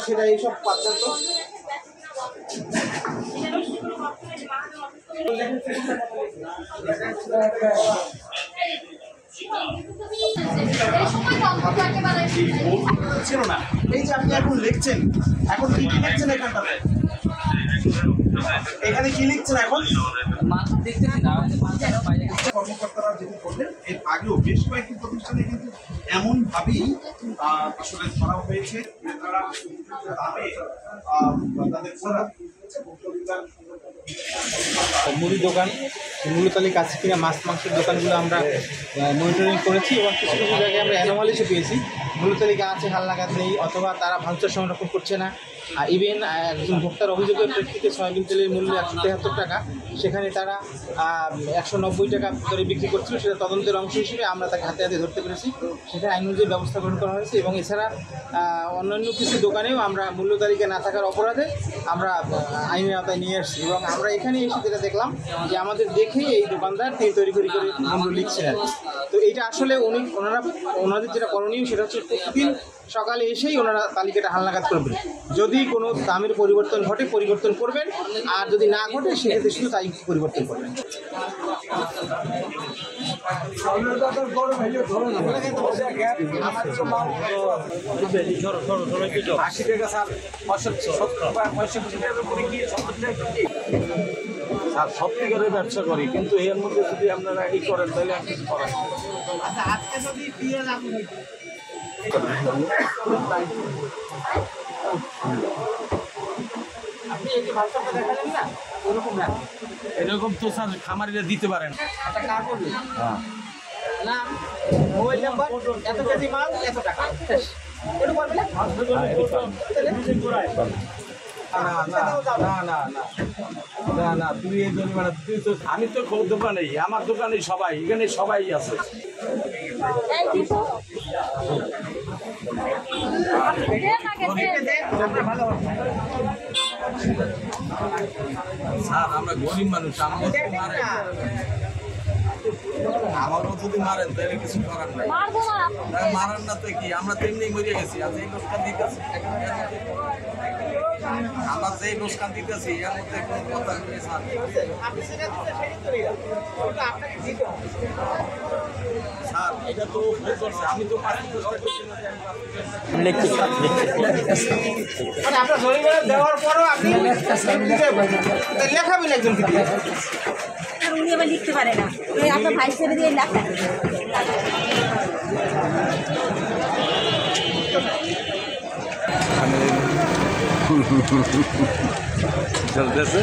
সেটা এইসব পাত্র তো ছিল না। এই যে আপনি এখন লিখছেন, এখন কি কি লিখছেন এখানটাতে? এখানে কি লিখছেন এখন? কর্মকর্তারা যেটা করলেন, এর আগেও বেশ কয়েকটি প্রতিষ্ঠানে কিন্তু এমন ভাবেই আসলে ধরা হয়েছে মুদি দোকান, মূল্যতালির কাছে কিনা মাছ মাংসের দোকানগুলো আমরা মনিটরিং করেছি এবং কিছু কিছু জায়গায় আমরা অ্যানোমালিসও পেয়েছি। মূল্যতালিকা আছে, হালনাগাদ নেই, অথবা তারা ভাঙচুর সংরক্ষণ করছে না। ইভেন একজন ভোক্তার অভিযোগের প্রেক্ষিতে সয়াবিন তেলের মূল্য 173 টাকা, সেখানে তারা 190 টাকা করে বিক্রি করছিল। সেটা তদন্তের অংশ হিসেবে আমরা তাকে হাতে হাতে ধরতে পেরেছি, সেখানে আইন অনুযায়ী ব্যবস্থা গ্রহণ করা হয়েছে। এবং এছাড়া অন্যান্য কিছু দোকানেও আমরা মূল্য তালিকা না থাকার অপরাধে আমরা আইনের আওতায় নিয়ে এসেছি। এবং আমরা এখানে এসে যেটা দেখলাম যে আমাদের দেখেই এই দোকানদার তিনি তৈরি করে মূল্য লিখছেন। তো এইটা আসলে ওনাদের যেটা করণীয় সেটা হচ্ছে প্রতিদিন সকালে এসেই ওনারা তালিকাটা হালনাগাদ করবেন। যদি কোনো দামের পরিবর্তন ঘটে পরিবর্তন করবেন, আর যদি না ঘটে সেক্ষেত্রে শুধু তাই পরিবর্তন করবেন। আর সত্যিকারের ব্যবসা করি, কিন্তু এর মধ্যে যদি আপনারা এই করেন তাহলে আর কিছু করেন। আচ্ছা, আজকে যদি পিঁয়াজ আপনি এই যে ভাষাটা দেখালেন না, ওরকম না, এরকম তো স্যার খামারিরা দিতে পারেন। একটা কাজ করবেন, নাম, মোবাইল নাম্বার, এত কেজি মাল, এত টাকা, শেষ। এটা পারবে না? না, তুমি এই জরিমানা আমি তো দোকানেই, আমার দোকানে সবাই, এখানে সবাই আছে। স্যার আমরা গরিব মানুষ, আমারও যদি মারেন তাহলে কিছু করার নাই। মারার না তো কি, আমরা তেমনি মরে গেছি। আজ এই লোকটা দিতেছি, আমরা যে লোকসান দিতেছি এর মধ্যে কোনো কথা নেই স্যার। স্যার এটা তো ভুল করছে, আমি তো মানে আপনার জরিমানা দেওয়ার পরও আপনি লেখাবেন একজনকে দিয়ে। উনি আবার লিখতে পারে না, আপনার ভাই ছেড়ে দিয়ে লেখা চলতেছে।